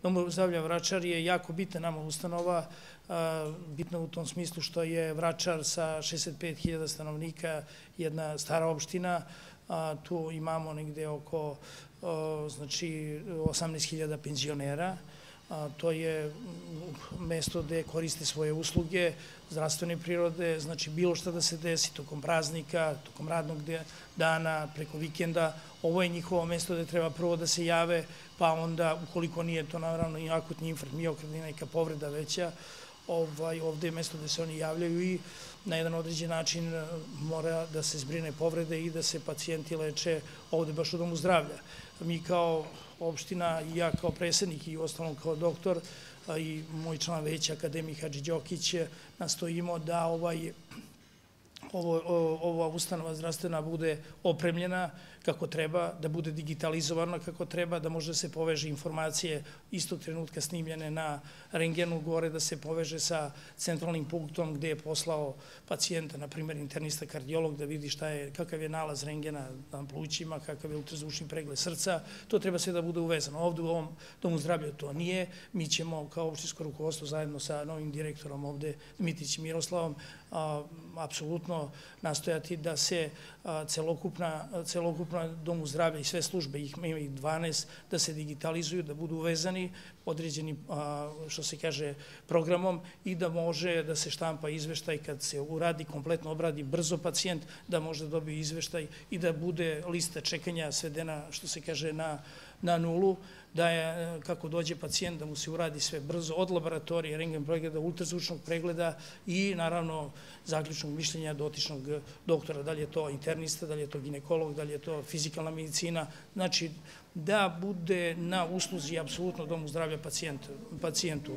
Dom zdravlja Vračar je jako bitna nama ustanova, bitna u tom smislu što je Vračar sa 65.000 stanovnika jedna stara opština, tu imamo negde oko 18.000 penzionera. To je mesto gde koriste svoje usluge, zdravstvene prirode, znači bilo šta da se desi tokom praznika, tokom radnog dana, preko vikenda. Ovo je njihovo mesto gde treba prvo da se jave, pa onda, ukoliko nije to naravno i akutni infarkt miokarda i neka povreda veća, ovde je mesto gde se oni javljaju i na jedan određen način mora da se zbrine povrede i da se pacijenti leče ovde baš u domu zdravlja. Mi kao opština i ja kao predsednik i ostalom kao doktor i moj član veća akademik Hadži Đokić nastojimo da ova ustanova zdravstvena bude opremljena kako treba, da bude digitalizovana kako treba, da može da se poveže informacije istog trenutka snimljene na rengenu gore, da se poveže sa centralnim punktom gde je poslao pacijenta, na primjer internista kardiolog, da vidi kakav je nalaz rengena na plućima, kakav je ultrazvučni pregled srca, to treba sve da bude uvezano. Ovde u ovom domu zdravlja to nije, mi ćemo kao opštinsko rukovodstvo zajedno sa novim direktorom ovde, Dmitićem Miroslavom, apsolutno nastojati da se celokupna domu zdravlja i sve službe, ima ih 12, da se digitalizuju, da budu uvezani određenim, što se kaže, programom i da može da se štampa izveštaj kad se uradi, kompletno obradi brzo pacijent, da može da dobije izveštaj i da bude lista čekanja svedena, što se kaže, na nulu, da je, kako dođe pacijent, da mu se uradi sve brzo, od laboratorije, rengen pregleda, ultrazvučnog pregleda i naravno zaključnog mišljenja dotičnog doktora, da li je to internista, da li je to ginekolog, da li je to fizikalna medicina, znači da bude na usluzi apsolutno domu zdravlja pacijentu.